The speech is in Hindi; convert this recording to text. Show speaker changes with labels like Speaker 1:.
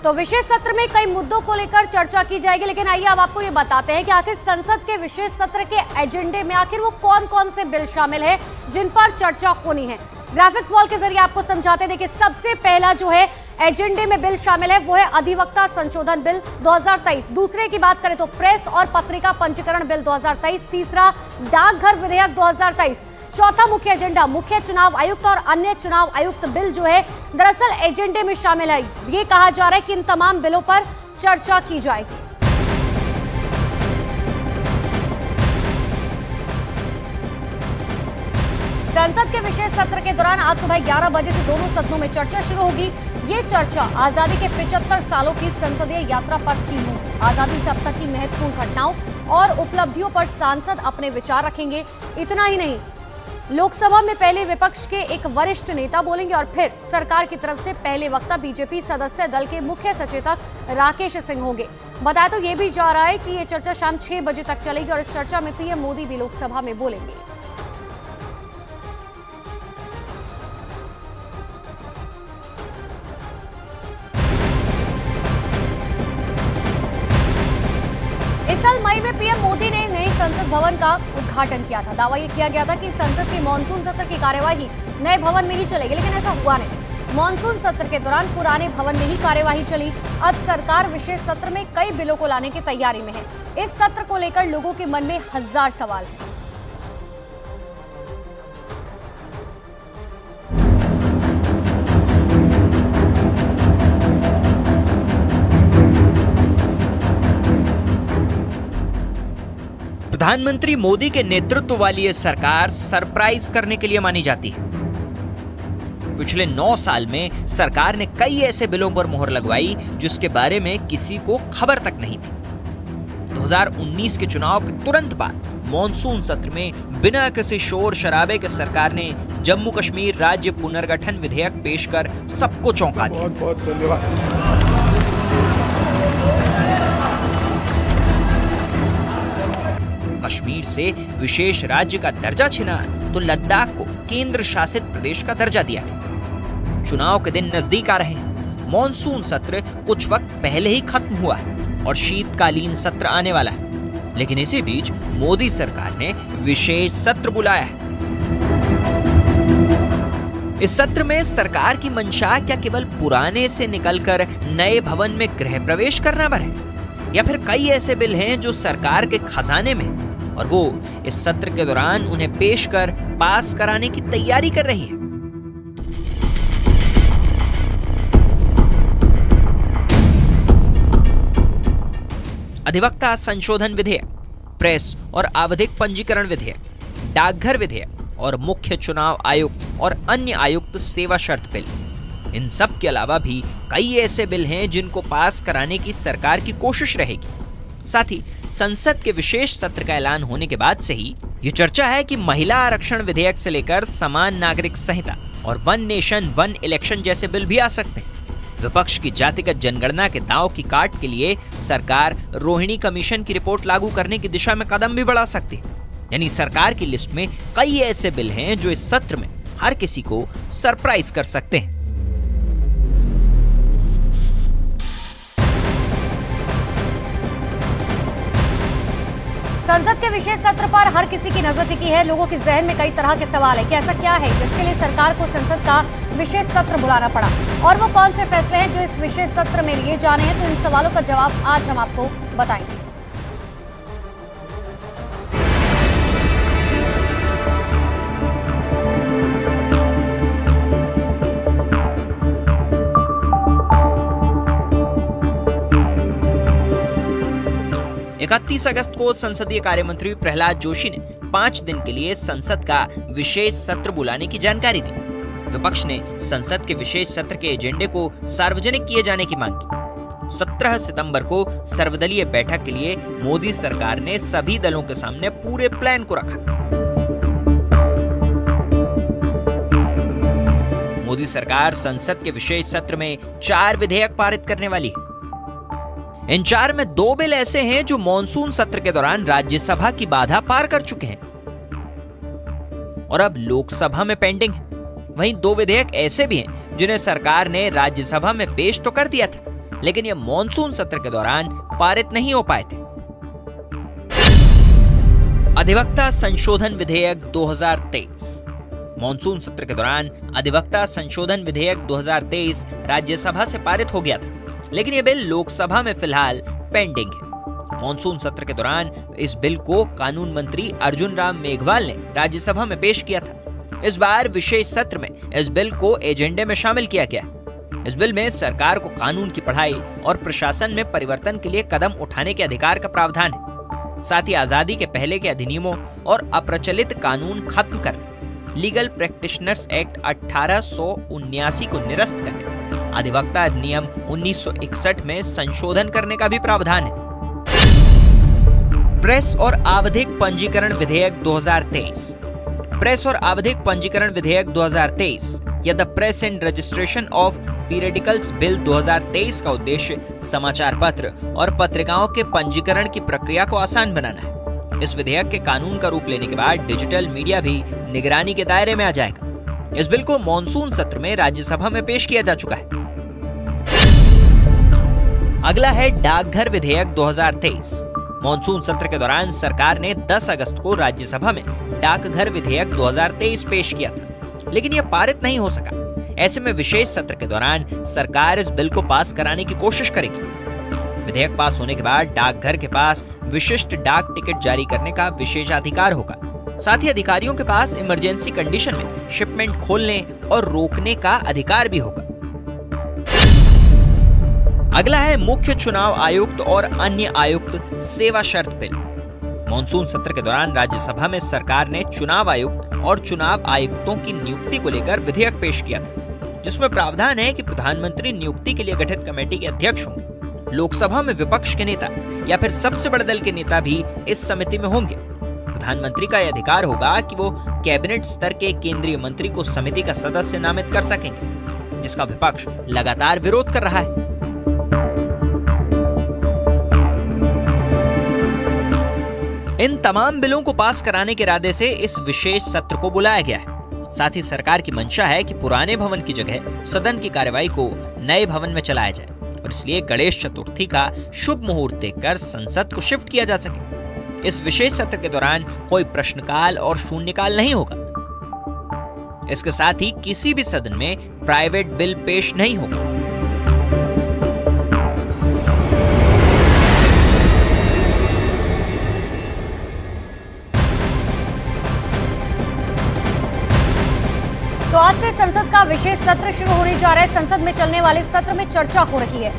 Speaker 1: तो विशेष सत्र में कई मुद्दों को लेकर चर्चा की जाएगी, लेकिन आइए अब आपको ये बताते हैं कि आखिर संसद के विशेष सत्र के एजेंडे में आखिर वो कौन कौन से बिल शामिल है जिन पर चर्चा होनी है। ग्राफिक्स वॉल के जरिए आपको समझाते हैं। देखिए, सबसे पहला जो है एजेंडे में बिल शामिल है वो है अधिवक्ता संशोधन बिल 2023। दूसरे की बात करें तो प्रेस और पत्रिका पंजीकरण बिल 2023। तीसरा डाकघर विधेयक 2023। चौथा मुख्य एजेंडा मुख्य चुनाव आयुक्त और अन्य चुनाव आयुक्त बिल जो है दरअसल एजेंडे में शामिल है। ये कहा जा रहा है कि इन तमाम बिलों पर चर्चा की जाएगी। संसद के विशेष सत्र के दौरान आज सुबह 11 बजे से दोनों सदनों में चर्चा शुरू होगी। ये चर्चा आजादी के 75 सालों की संसदीय यात्रा पर थी हो। आजादी से अब तक की महत्वपूर्ण घटनाओं और उपलब्धियों पर सांसद अपने विचार रखेंगे। इतना ही नहीं, लोकसभा में पहले विपक्ष के एक वरिष्ठ नेता बोलेंगे और फिर सरकार की तरफ से पहले वक्ता बीजेपी सदस्य दल के मुख्य सचेतक राकेश सिंह होंगे। बताया तो ये भी जा रहा है कि ये चर्चा शाम 6 बजे तक चलेगी और इस चर्चा में पीएम मोदी भी लोकसभा में बोलेंगे। इस साल मई में पीएम मोदी ने नए संसद भवन का उद्घाटन किया था। दावा यह किया गया था कि संसद के मानसून सत्र की कार्यवाही नए भवन में ही चलेगी, लेकिन ऐसा हुआ नहीं। मानसून सत्र के दौरान पुराने भवन में ही कार्यवाही चली। अब सरकार विशेष सत्र में कई बिलों को लाने की तैयारी में है। इस सत्र को लेकर लोगों के मन में 1000 सवाल हैं।
Speaker 2: प्रधानमंत्री मोदी के नेतृत्व वाली यह सरकार सरप्राइज करने के लिए मानी जाती है। पिछले 9 साल में सरकार ने कई ऐसे बिलों पर मोहर लगवाई जिसके बारे में किसी को खबर तक नहीं थी। 2019 के चुनाव के तुरंत बाद मॉनसून सत्र में बिना किसी शोर शराबे के सरकार ने जम्मू कश्मीर राज्य पुनर्गठन विधेयक पेश कर सबको चौंका दिया।
Speaker 3: बहुत बहुत धन्यवाद।
Speaker 2: कश्मीर से विशेष राज्य का दर्जा छिना तो लद्दाख को केंद्र शासित प्रदेश का दर्जा दिया गया। चुनाव के दिन नजदीक आ रहे हैं। मॉनसून सत्र कुछ वक्त पहले ही खत्म हुआ है और शीतकालीन सत्र आने वाला है, लेकिन इसी बीच मोदी सरकार ने विशेष सत्र बुलाया है। इस सत्र में सरकार की मंशा क्या केवल पुराने से निकलकर नए भवन में गृह प्रवेश करना भर है, या फिर कई ऐसे बिल हैं जो सरकार के खजाने में और वो इस सत्र के दौरान उन्हें पेश कर पास कराने की तैयारी कर रही है। अधिवक्ता संशोधन विधेयक, प्रेस और आवधिक पंजीकरण विधेयक, डाकघर विधेयक और मुख्य चुनाव आयुक्त और अन्य आयुक्त सेवा शर्त बिल, इन सब के अलावा भी कई ऐसे बिल हैं जिनको पास कराने की सरकार की कोशिश रहेगी। साथ ही संसद के विशेष सत्र का ऐलान होने के बाद से ही ये चर्चा है कि महिला आरक्षण विधेयक से लेकर समान नागरिक संहिता और वन नेशन वन इलेक्शन जैसे बिल भी आ सकते हैं। विपक्ष की जातिगत जनगणना के दांव की काट के लिए सरकार रोहिणी कमीशन की रिपोर्ट लागू करने की दिशा में कदम भी बढ़ा सकती है। यानी सरकार की लिस्ट में कई ऐसे बिल हैं जो इस सत्र में हर किसी को सरप्राइज कर सकते हैं।
Speaker 1: संसद के विशेष सत्र पर हर किसी की नजर टिकी है। लोगों के जहन में कई तरह के सवाल है कि ऐसा क्या है जिसके लिए सरकार को संसद का विशेष सत्र बुलाना पड़ा, और वो कौन से फैसले हैं जो इस विशेष सत्र में लिए जाने हैं। तो इन सवालों का जवाब आज हम आपको बताएंगे।
Speaker 2: इकतीस अगस्त को संसदीय कार्य मंत्री प्रहलाद जोशी ने 5 दिन के लिए संसद का विशेष सत्र बुलाने की जानकारी दी। विपक्ष ने संसद के विशेष सत्र के एजेंडे को सार्वजनिक किए जाने की मांग की। 17 सितंबर को सर्वदलीय बैठक के लिए मोदी सरकार ने सभी दलों के सामने पूरे प्लान को रखा। मोदी सरकार संसद के विशेष सत्र में 4 विधेयक पारित करने वाली है। इन 4 में 2 बिल ऐसे हैं जो मॉनसून सत्र के दौरान राज्यसभा की बाधा पार कर चुके हैं और अब लोकसभा में पेंडिंग है। वहीं 2 विधेयक ऐसे भी हैं जिन्हें सरकार ने राज्यसभा में पेश तो कर दिया था, लेकिन ये मॉनसून सत्र के दौरान पारित नहीं हो पाए थे। अधिवक्ता संशोधन विधेयक 2023। मॉनसून सत्र के दौरान अधिवक्ता संशोधन विधेयक 2023 राज्यसभा से पारित हो गया था, लेकिन यह बिल लोकसभा में फिलहाल पेंडिंग है। मॉनसून सत्र के दौरान इस बिल को कानून मंत्री अर्जुन राम मेघवाल ने राज्यसभा में पेश किया था। इस बार विशेष सत्र में इस बिल को एजेंडे में शामिल किया गया। इस बिल में सरकार को कानून की पढ़ाई और प्रशासन में परिवर्तन के लिए कदम उठाने के अधिकार का प्रावधान है। साथ ही आजादी के पहले के अधिनियमों और अप्रचलित कानून खत्म करने, लीगल प्रैक्टिशनर्स एक्ट 1879 को निरस्त करने, अधिवक्ता अधिनियम 1961 में संशोधन करने का भी प्रावधान है। प्रेस और आवधिक पंजीकरण विधेयक 2023। प्रेस और आवधिक पंजीकरण विधेयक 2023 या the press and registration of periodicals bill 2023 का उद्देश्य समाचार पत्र और पत्रिकाओं के पंजीकरण की प्रक्रिया को आसान बनाना है। इस विधेयक के कानून का रूप लेने के बाद डिजिटल मीडिया भी निगरानी के दायरे में आ जाएगा। इस बिल को मॉनसून सत्र में राज्यसभा में पेश किया जा चुका है। अगला है डाकघर विधेयक 2023। मॉनसून सत्र के दौरान सरकार ने 10 अगस्त को राज्यसभा में डाकघर विधेयक 2023 पेश किया था, लेकिन यह पारित नहीं हो सका। ऐसे में विशेष सत्र के दौरान सरकार इस बिल को पास कराने की कोशिश करेगी। विधेयक पास होने के बाद डाकघर के पास विशिष्ट डाक टिकट जारी करने का विशेषाधिकार होगा। साथ ही अधिकारियों के पास इमरजेंसी कंडीशन में शिपमेंट खोलने और रोकने का अधिकार भी होगा। अगला है मुख्य चुनाव आयुक्त और अन्य आयुक्त सेवा शर्त बिल। मॉनसून सत्र के दौरान राज्यसभा में सरकार ने चुनाव आयुक्त और चुनाव आयुक्तों की नियुक्ति को लेकर विधेयक पेश किया था, जिसमें प्रावधान है कि प्रधानमंत्री नियुक्ति के लिए गठित कमेटी के अध्यक्ष होंगे। लोकसभा में विपक्ष के नेता या फिर सबसे बड़े दल के नेता भी इस समिति में होंगे। प्रधानमंत्री का यह अधिकार होगा कि वो कैबिनेट स्तर के केंद्रीय मंत्री को समिति का सदस्य नामित कर सकेंगे, जिसका विपक्ष लगातार विरोध कर रहा है। इन तमाम बिलों को पास कराने के इरादे से इस विशेष सत्र को बुलाया गया है। साथ ही सरकार की मंशा है कि पुराने भवन की जगह सदन की कार्यवाही को नए भवन में चलाया जाए और इसलिए गणेश चतुर्थी का शुभ मुहूर्त देखकर संसद को शिफ्ट किया जा सके। इस विशेष सत्र के दौरान कोई प्रश्नकाल और शून्यकाल नहीं होगा। इसके साथ ही किसी भी सदन में प्राइवेट बिल पेश नहीं होगा।
Speaker 1: तो आज से संसद का विशेष सत्र शुरू होने जा रहा है। संसद में चलने वाले सत्र में चर्चा हो रही है।